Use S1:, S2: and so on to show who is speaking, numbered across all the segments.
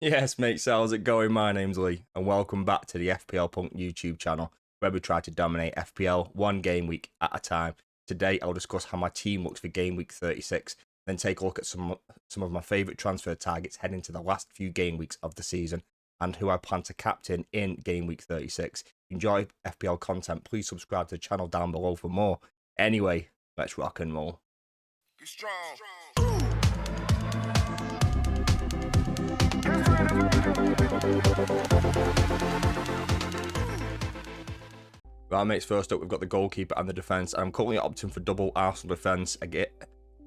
S1: Yes, mate, so how's it going? My name's Lee, and welcome back to the FPL Punk YouTube channel, where we try to dominate FPL one game week at a time. Today, I'll discuss how my team looks for game week 36, then take a look at some of my favourite transfer targets heading to the last few game weeks of the season, and who I plan to captain in game week 36. Enjoy FPL content, please subscribe to the channel down below for more. Anyway, let's rock and roll.
S2: Be strong.
S1: Right, mates, first up, we've got the goalkeeper and the defence. I'm currently opting for double Arsenal defence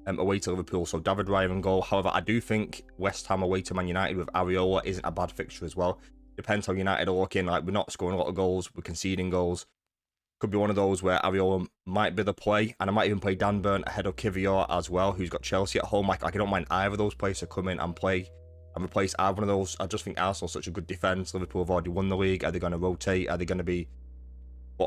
S1: away to Liverpool, so David Raya in goal. However, I do think West Ham away to Man United with Areola isn't a bad fixture as well. Depends how United are looking. Like, we're not scoring a lot of goals, we're conceding goals. Could be one of those where Areola might be the play, and I might even play Dan Burn ahead of Kivior as well, who's got Chelsea at home. Like, I don't mind either of those players to come in and play and replace either one of those. I just think Arsenal's such a good defence. Liverpool have already won the league. Are they going to rotate? Are they going to be they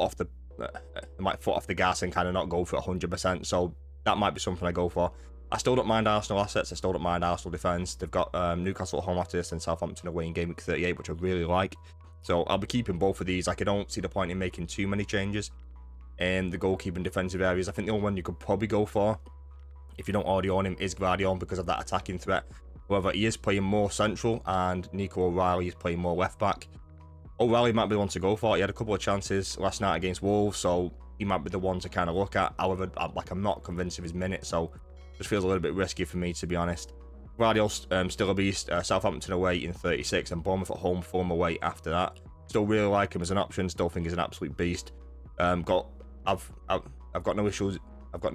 S1: might foot off the gas and kind of not go for 100%? So that might be something I go for. I still don't mind Arsenal assets. I still don't mind Arsenal defence. They've got Newcastle at home after this and Southampton away in game week 38, which I really like. So I'll be keeping both of these. Like, I don't see the point in making too many changes in the goalkeeping defensive areas. I think the only one you could probably go for, if you don't already own him, is Guardiola because of that attacking threat. However, he is playing more central, and Nico O'Reilly is playing more left back. O'Reilly might be the one to go for. He had a couple of chances last night against Wolves, so he might be the one to kind of look at. However, I'm not convinced of his minutes, so it just feels a little bit risky for me, to be honest. Guardiola's still a beast. Southampton away in 36 and Bournemouth at home, Fulham away after that. Still really like him as an option. Still think he's an absolute beast. I've got no issues. I've got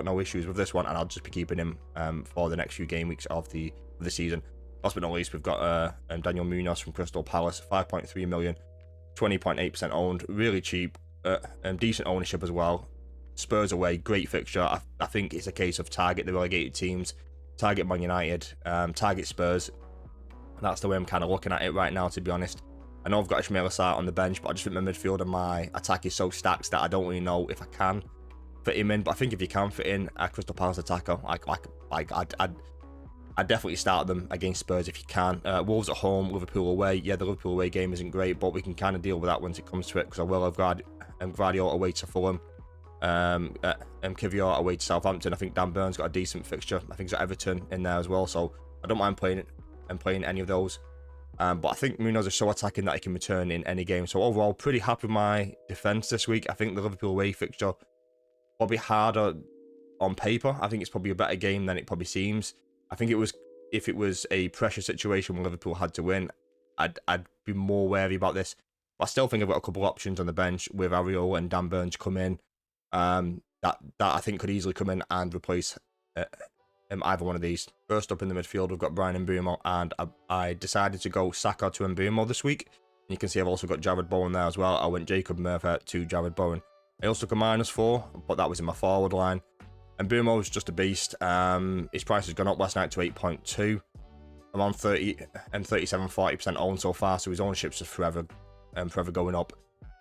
S1: no issues with this one, and I'll just be keeping him for the next few game weeks of the season. Last but not least, we've got Daniel Munoz from Crystal Palace, 5.3 million, 20.8% owned, really cheap, decent ownership as well. Spurs away, great fixture. I think it's a case of target the relegated teams, target Man United, target Spurs. And that's the way I'm kind of looking at it right now, to be honest. I know I've got Ismail Assar on the bench, but I just think my midfield and my attack is so stacked that I don't really know if I can fit him in. But I think if you can fit in a Crystal Palace attacker, I'd definitely start them against Spurs if you can. Wolves at home, Liverpool away. Yeah, the Liverpool away game isn't great, but we can kind of deal with that once it comes to it, because I will have Guardiola away to Fulham, Kivior away to Southampton. I think Dan Burn's got a decent fixture. I think he's got Everton in there as well, so I don't mind playing any of those. But I think Munoz is so attacking that he can return in any game. So overall, pretty happy with my defence this week. I think the Liverpool away fixture probably harder on paper. I think it's probably a better game than it probably seems. I think if it was a pressure situation where Liverpool had to win, I'd be more wary about this. But I still think I've got a couple of options on the bench with Areola and Dan Burn to come in. That I think could easily come in and replace either one of these. First up in the midfield, we've got Brian Mbeumo, and I decided to go Saka to Mbeumo this week. And you can see I've also got Jared Bowen there as well. I went Jacob Murphy to Jared Bowen. I also took a -4, but that was in my forward line. And Mbeumo is just a beast. His price has gone up last night to 8.2. I'm on 40% owned so far, so his ownership's just forever going up.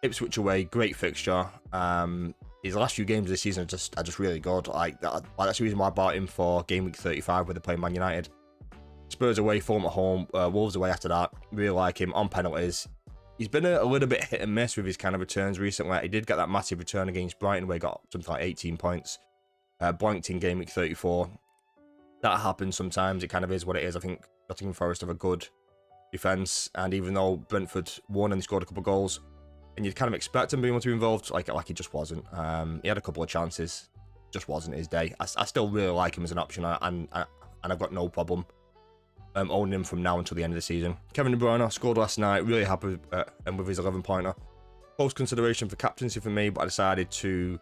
S1: Ipswich away, great fixture. His last few games of this season are just really good. That's the reason why I bought him for game week 35 where they're playing Man United. Spurs away, Fulham at home, Wolves away after that. Really like him on penalties. He's been a little bit hit and miss with his kind of returns recently. He did get that massive return against Brighton where he got something like 18 points. Blanked in game week 34. That happens sometimes. It kind of is what it is. I think Nottingham Forest have a good defence, and even though Brentford won and scored a couple of goals, and you'd kind of expect him being able to be involved, like he just wasn't. He had a couple of chances, just wasn't his day. I still really like him as an option, and I've got no problem owning him from now until the end of the season. Kevin De Bruyne scored last night. Really happy with his 11-pointer. Close consideration for captaincy for me, but I decided to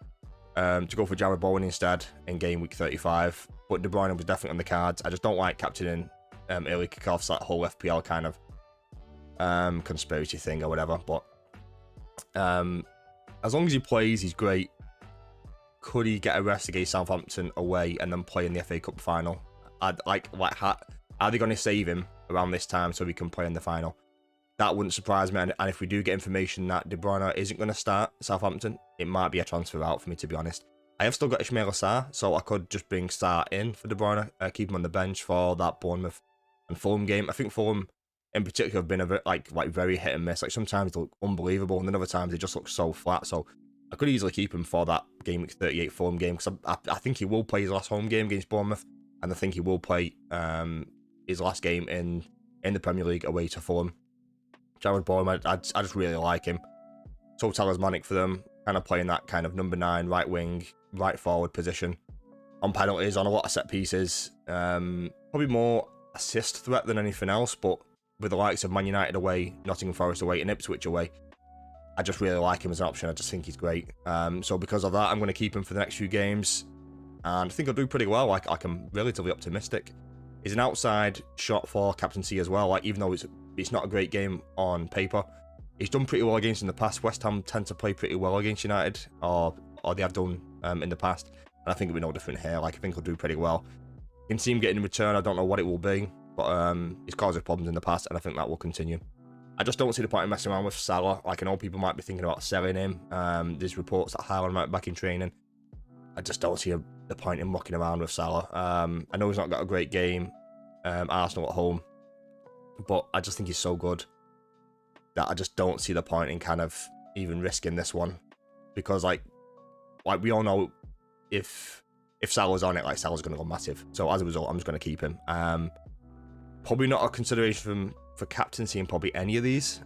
S1: go for Jared Bowen instead in game week 35. But De Bruyne was definitely on the cards. I just don't like captaining early kickoffs, that whole FPL kind of conspiracy thing or whatever. But as long as he plays, he's great. Could he get a rest against Southampton away and then play in the FA Cup final? Are they going to save him around this time so he can play in the final? That wouldn't surprise me. And if we do get information that De Bruyne isn't going to start Southampton, it might be a transfer out for me, to be honest. I have still got Ismail Assar, so I could just bring Sarr in for De Bruyne, keep him on the bench for that Bournemouth and Fulham game. I think Fulham in particular have been a bit like very hit and miss. Like sometimes they look unbelievable, and then other times they just look so flat. So I could easily keep him for that game week 38 Fulham game, because I think he will play his last home game against Bournemouth, and I think he will play his last game in the Premier League away to Fulham. Jared Bournemouth, I just really like him. So talismanic for them, kind of playing that kind of number 9 right wing, right forward position on penalties, on a lot of set pieces. Probably more assist threat than anything else, but with the likes of Man United away, Nottingham Forest away, and Ipswich away, I just really like him as an option. I just think he's great. So because of that, I'm going to keep him for the next few games, and I think he'll do pretty well. Like, I'm relatively optimistic. He's an outside shot for captaincy as well. Like, even though it's not a great game on paper, he's done pretty well against in the past. West Ham tend to play pretty well against United, or they have done in the past. And I think it'll be no different here. Like, I think he'll do pretty well. You can see him getting in return. I don't know what it will be, but he's caused us problems in the past, and I think that will continue. I just don't see the point in messing around with Salah. Like, I know people might be thinking about selling him. There's reports that Haaland might be back in training. I just don't see the point in mucking around with Salah. I know he's not got a great game, Arsenal at home, but I just think he's so good that I just don't see the point in kind of even risking this one, because like we all know if Salah's on it, like, Salah's going to go massive. So as a result, I'm just going to keep him. Probably not a consideration for captaincy in probably any of these.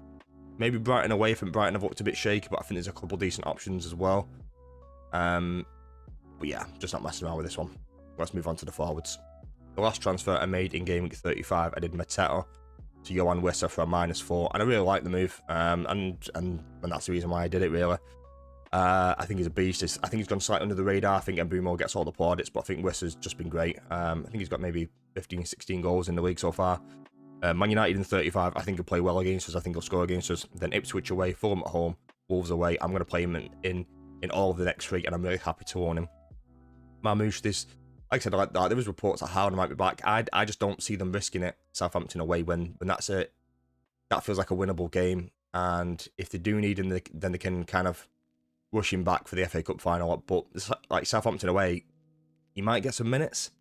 S1: Maybe Brighton away. I think Brighton have looked a bit shaky, but I think there's a couple decent options as well. But yeah, just not messing around with this one. Let's move on to the forwards. The last transfer I made in game week 35, I did Mateta to Johan Wissa for a -4, and I really like the move. And that's the reason why I did it, really. I think he's a beast. I think he's gone slightly under the radar. I think Mbeumo gets all the plaudits, but I think Wissa's just been great. I think he's got maybe 15, 16 goals in the league so far. Man United in 35, I think he'll play well against us. I think he'll score against us. Then Ipswich away, Fulham at home, Wolves away. I'm going to play him in all of the next 3, and I'm really happy to own him. Marmoush, like I said, I like that. There was reports that Howard might be back. I just don't see them risking it Southampton away when that's it. That feels like a winnable game, and if they do need him, then they can kind of rush him back for the FA Cup final. But like Southampton away, he might get some minutes.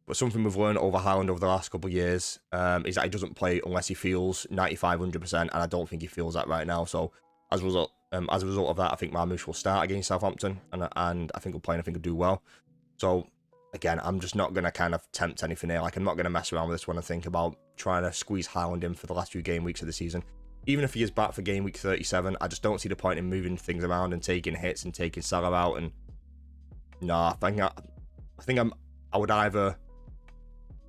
S1: But something we've learned over Haaland over the last couple of years is that he doesn't play unless he feels 95, 100%, and I don't think he feels that right now. So as a result of that, I think Marmoush will start against Southampton, and I think he'll play, and I think he'll do well. So again, I'm just not going to kind of tempt anything here. Like, I'm not going to mess around with this one and think about trying to squeeze Haaland in for the last few game weeks of the season. Even if he is back for game week 37, I just don't see the point in moving things around and taking hits and taking Salah out. And I think I would either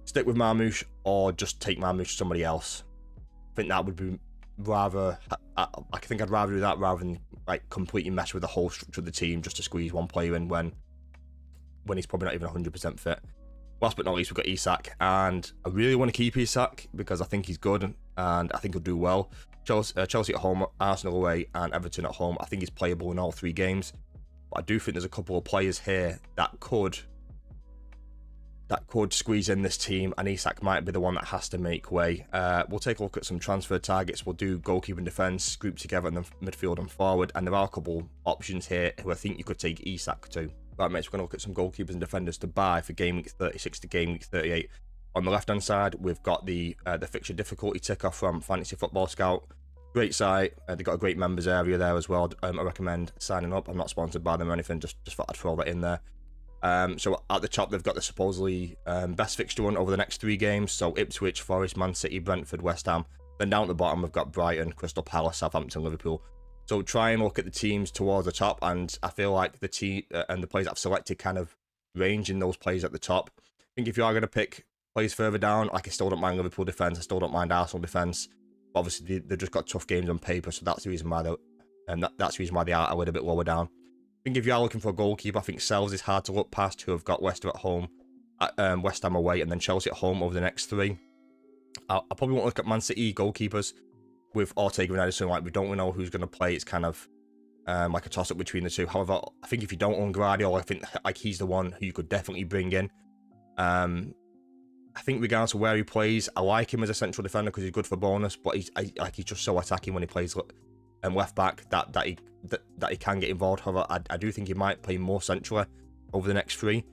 S1: stick with Marmoush or just take Marmoush to somebody else. I think that would be rather. I think I'd rather do that rather than like completely mess with the whole structure of the team just to squeeze one player in when he's probably not even 100% fit. Last but not least, we've got Isak, and I really want to keep Isak because I think he's good and I think he'll do well. Chelsea at home, Arsenal away, and Everton at home. I think he's playable in all 3 games. But I do think there's a couple of players here that could squeeze in this team, and Isak might be the one that has to make way. We'll take a look at some transfer targets. We'll do goalkeeper and defence grouped together, and then midfield and forward. And there are a couple options here who I think you could take Isak to. Right, mates, we're going to look at some goalkeepers and defenders to buy for game week 36 to game week 38. On the left-hand side, we've got the fixture difficulty ticker from Fantasy Football Scout. Great site. They've got a great members area there as well. I recommend signing up. I'm not sponsored by them or anything. Just thought I'd throw that in there. So at the top, they've got the supposedly best fixture one over the next 3 games. So Ipswich, Forest, Man City, Brentford, West Ham. Then down at the bottom, we've got Brighton, Crystal Palace, Southampton, Liverpool. So try and look at the teams towards the top, and I feel like the team and the players I've selected kind of range in those players at the top. I think if you are going to pick players further down, like I still don't mind Liverpool defence, I still don't mind Arsenal defence. Obviously, they've just got tough games on paper, so that's the reason why they are a little bit lower down. I think if you are looking for a goalkeeper, I think Sells is hard to look past, who have got Leicester at home, West Ham away, and then Chelsea at home over the next 3. I probably won't look at Man City goalkeepers with Ortega and Edison. Like, we don't really know who's going to play. It's kind of like a toss-up between the two. However, I think if you don't own Guardiola, I think like he's the one who you could definitely bring in. I think regardless of where he plays, I like him as a central defender because he's good for bonus, but he's just so attacking when he plays left back that he can get involved. However, I do think he might play more centrally over the next 3.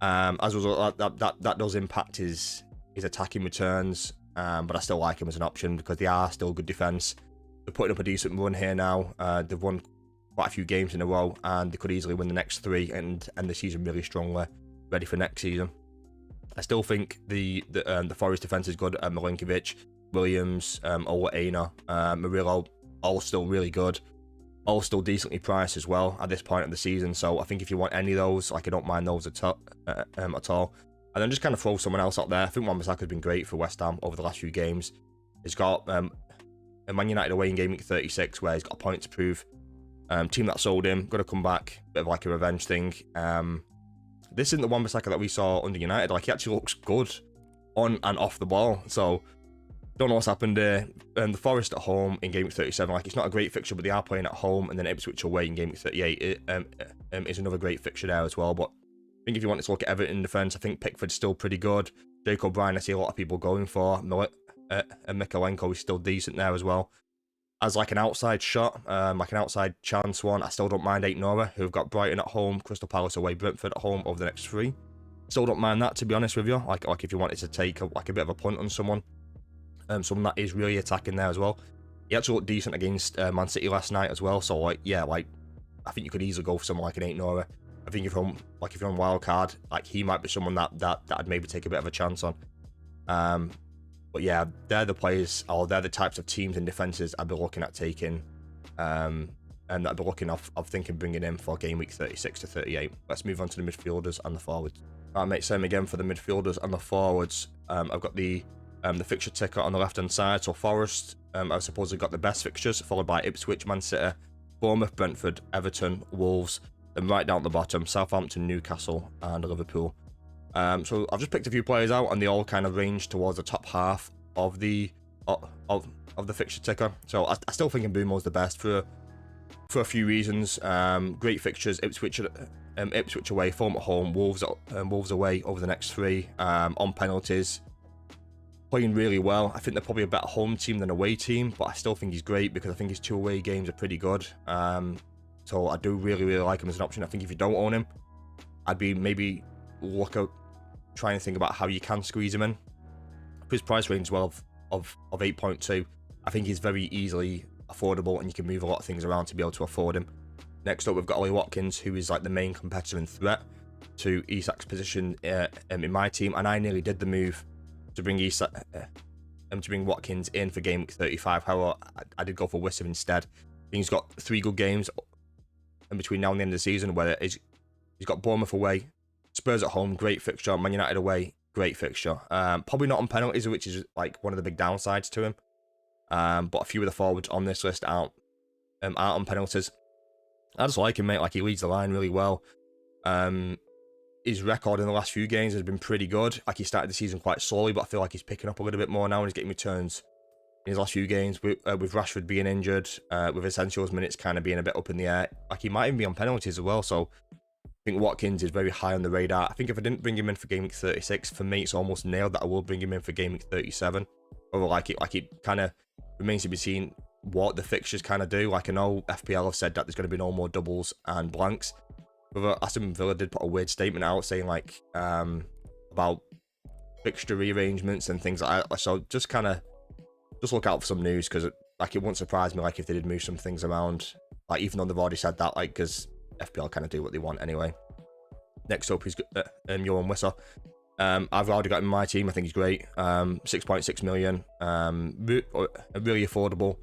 S1: As a result, that does impact his attacking returns. but I still like him as an option because they are still good defence. They're putting up a decent run here now. They've won quite a few games in a row, and they could easily win the next 3 and end the season really strongly, ready for next season. I still think the Forest defence is good. Milinkovic, Williams, Ola Aina, Murillo, all still really good. All still decently priced as well at this point of the season. So I think if you want any of those, like, I don't mind those at all. And then just kind of throw someone else out there. I think Wan-Bissaka's been great for West Ham over the last few games. He's got a Man United away in Game Week 36 where he's got a point to prove. Team that sold him, got to come back, bit of like a revenge thing. This isn't the Wan-Bissaka that we saw under United. Like, he actually looks good on and off the ball. So don't know what's happened there. The Forest at home in Game Week 37, like, it's not a great fixture, but they are playing at home, and then Ipswich away in Game Week 38 is another great fixture there as well. But I think if you wanted to look at Everton defence, I think Pickford's still pretty good. Jake O'Brien, I see a lot of people going for. And Mikolenko is still decent there as well. As like an outside shot, like an outside chance one, I still don't mind Nora, who've got Brighton at home, Crystal Palace away, Brentford at home over the next 3. Still don't mind that, to be honest with you. Like if you wanted to take a bit of a punt on someone. Someone that is really attacking there as well. He actually looked decent against Man City last night as well. So I think you could easily go for someone like an Nora. I think if you're on wild card, like, he might be someone that I'd maybe take a bit of a chance on. But yeah, they're the players, or they're the types of teams and defenses I'd be looking at taking, and I'd be looking of thinking bringing in for Game Week 36 to 38. Let's move on to the midfielders and the forwards. Alright, mate, same again for the midfielders and the forwards. I've got the fixture ticker on the left-hand side. So Forest, I've supposedly got the best fixtures, followed by Ipswich, Man City, Bournemouth, Brentford, Everton, Wolves, then right down the bottom, Southampton, Newcastle, and Liverpool. So I've just picked a few players out, and they all kind of range towards the top half of the fixture ticker. So I still think Mbeumo's the best for a few reasons. Great fixtures: Ipswich away, Fulham at home, Wolves away over the next 3. On penalties, playing really well. I think they're probably a better home team than away team, but I still think he's great because I think his 2 away games are pretty good. So I do really like him as an option. I think if you don't own him, I'd be maybe trying to think about how you can squeeze him in. For his price range of 8.2, I think he's very easily affordable, and you can move a lot of things around to be able to afford him. Next up, we've got Ollie Watkins, who is like the main competitor and threat to Isak's position in my team, and I nearly did the move to bring Watkins in for Game Week 35. However, I did go for Wissam instead. He's got 3 good games in between now and the end of the season, where he's got Bournemouth away, Spurs at home, great fixture, Man United away, great fixture. Probably not on penalties, which is like one of the big downsides to him. But a few of the forwards on this list aren't on penalties. I just like him, mate. Like, he leads the line really well. His record in the last few games has been pretty good. Like, he started the season quite slowly, but I feel like he's picking up a little bit more now, and he's getting returns in his last few games, with Rashford being injured, with Essentials minutes kind of being a bit up in the air. Like, he might even be on penalties as well. So I think Watkins is very high on the radar. I think if I didn't bring him in for Game Week 36, for me it's almost nailed that I will bring him in for Game Week 37. Or it kind of remains to be seen what the fixtures kind of do. Like, I know FPL have said that there's going to be no more doubles and blanks. But Aston Villa did put a weird statement out saying like about fixture rearrangements and things like that. So just look out for some news, because it wouldn't surprise me like if they did move some things around. Like, even though they've already said that, like, because FPL kind of do what they want anyway. Next up is Johan Wissa. I've already got him in my team. I think he's great. 6.6 million. Really affordable.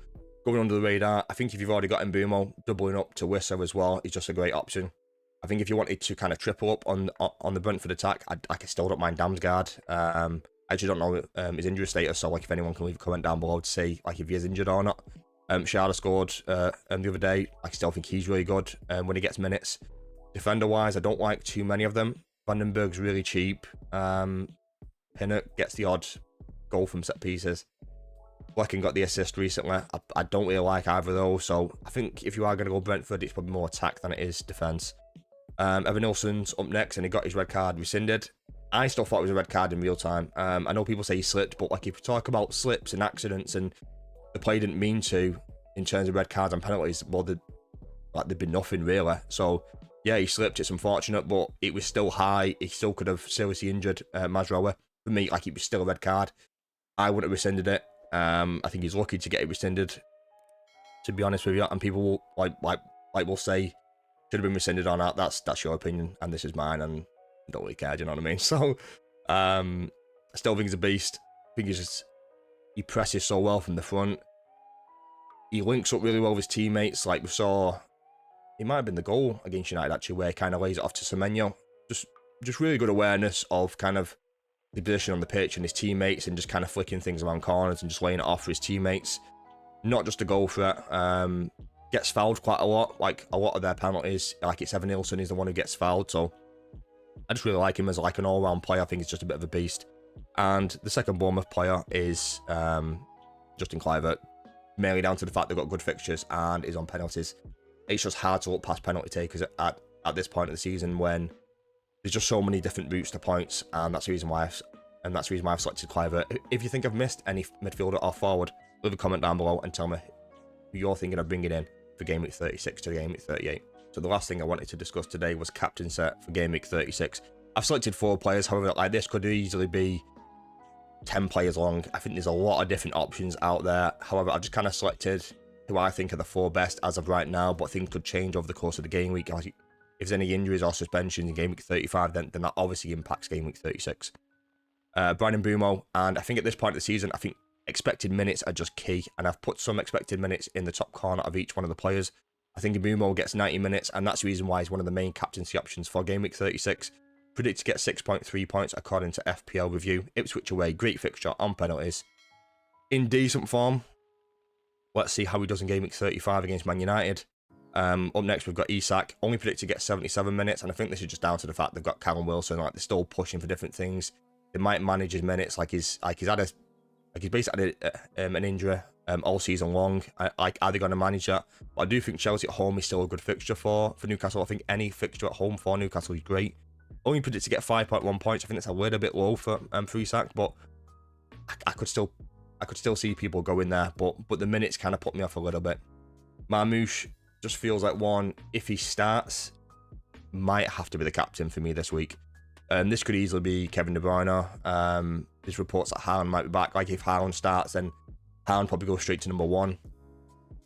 S1: Going under the radar. I think if you've already got Mbeumo, doubling up to Wissa as well is just a great option. I think if you wanted to kind of triple up on the Brentford attack, I still don't mind Damsgaard. I actually don't know his injury status, so like if anyone can leave a comment down below to say like if he is injured or not. Sharda scored the other day. I still think he's really good when he gets minutes. Defender-wise, I don't like too many of them. Vandenberg's really cheap. Pinnock gets the odd goal from set pieces. Flecken got the assist recently. I don't really like either of those, so I think if you are going to go Brentford, it's probably more attack than it is defence. Evan Nilsson's up next, and he got his red card rescinded. I still thought it was a red card in real time. I know people say he slipped, but like if you talk about slips and accidents and the player didn't mean to in terms of red cards and penalties, well, there'd been nothing really. So yeah, he slipped. It's unfortunate, but it was still high. He still could have seriously injured Mazraoui. For me, like, it was still a red card. I wouldn't have rescinded it. I think he's lucky to get it rescinded, to be honest with you. And people will, will say should have been rescinded or not. That's your opinion, and this is mine, and I don't really care. Do you know what I mean? So, I still think he's a beast. I think he presses so well from the front. He links up really well with his teammates. Like we saw, it might have been the goal against United actually, where he kind of lays it off to Semenyo. Just really good awareness of kind of the position on the pitch and his teammates, and just kind of flicking things around corners and just laying it off for his teammates. Not just a goal threat. Gets fouled quite a lot. Like a lot of their penalties, like it's Evan Nilsson is the one who gets fouled. So I just really like him as like an all-round player. I think he's just a bit of a beast. And the second Bournemouth player is Justin Kluivert, mainly down to the fact they've got good fixtures and is on penalties. It's just hard to look past penalty takers at this point of the season when there's just so many different routes to points, and that's the reason why I've selected Kluivert. If you think I've missed any midfielder or forward, leave a comment down below and tell me who you're thinking of bringing in for Game Week 36 to Game Week 38. So the last thing I wanted to discuss today was captain set for Game Week 36. I've selected 4 players, however, like this could easily be 10 players long. I think there's a lot of different options out there. However, I've just kind of selected who I think are the 4 best as of right now, but things could change over the course of the game week. Like, if there's any injuries or suspensions in Game Week 35, then that obviously impacts Game Week 36. Bryan Mbeumo, and I think at this point of the season, I think expected minutes are just key, and I've put some expected minutes in the top corner of each one of the players. I think Mbeumo gets 90 minutes, and that's the reason why he's one of the main captaincy options for Game Week 36. Predicted to get 6.3 points according to FPL Review. Ipswich away, great fixture on penalties. In decent form. Let's see how he does in Game Week 35 against Man United. Up next, we've got Isak, only predicted to get 77 minutes, and I think this is just down to the fact they've got Callum Wilson. Like, they're still pushing for different things. They might manage his minutes, he's basically had an injury all season long. Are they going to manage that? But I do think Chelsea at home is still a good fixture for Newcastle. I think any fixture at home for Newcastle is great. Only predicted to get 5.1 points. I think it's a little bit low for Isak, but I could still see people go in there. But the minutes kind of put me off a little bit. Marmoush just feels like one, if he starts, might have to be the captain for me this week. This could easily be Kevin De Bruyne. There's reports that Haaland might be back. Like, if Haaland starts, then Haaland probably goes straight to number 1.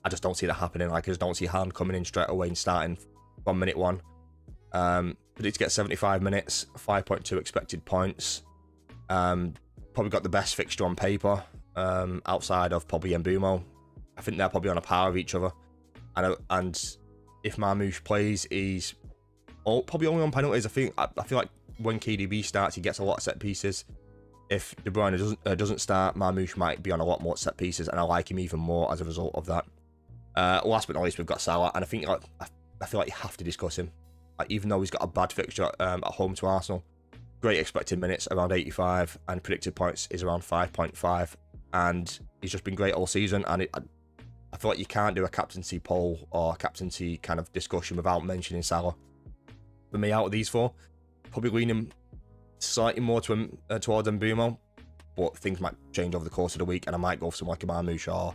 S1: I just don't see that happening. Like, I just don't see Haaland coming in straight away and starting from minute 1. Predicted to get 75 minutes, 5.2 expected points. Probably got the best fixture on paper, outside of probably Mbeumo. I think they're probably on a par with each other. And if Marmoush plays, he's probably only on penalties. I feel like when KDB starts, he gets a lot of set pieces. If De Bruyne doesn't start, Marmoush might be on a lot more set pieces, and I like him even more as a result of that. Last but not least, we've got Salah, and I think I feel like you have to discuss him. Like, even though he's got a bad fixture at home to Arsenal, great expected minutes around 85, and predicted points is around 5.5, and he's just been great all season. And I feel like you can't do a captaincy poll or captaincy kind of discussion without mentioning Salah. For me, out of these 4, probably leaning slightly more towards Mbeumo, but things might change over the course of the week, and I might go for someone like a Marmoush or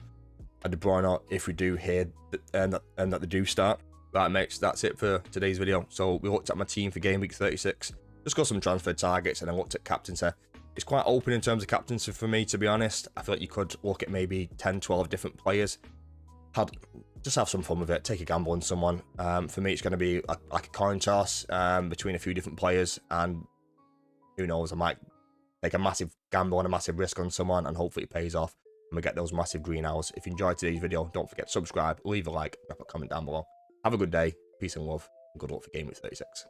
S1: a De Bruyne if we do hear that they do start. Right, mates, that's it for today's video. So we looked at my team for Game Week 36, just got some transfer targets, and then looked at captaincy. It's quite open in terms of captaincy for me, to be honest. I feel like you could look at maybe 10, 12 different players. Just have some fun with it, take a gamble on someone. For me, it's going to be like a coin toss between a few different players, and who knows, I might take a massive gamble and a massive risk on someone, and hopefully it pays off and we get those massive green hours. If you enjoyed today's video, don't forget to subscribe, leave a like, drop a comment down below. Have a good day, peace and love, and good luck for Game Week 36.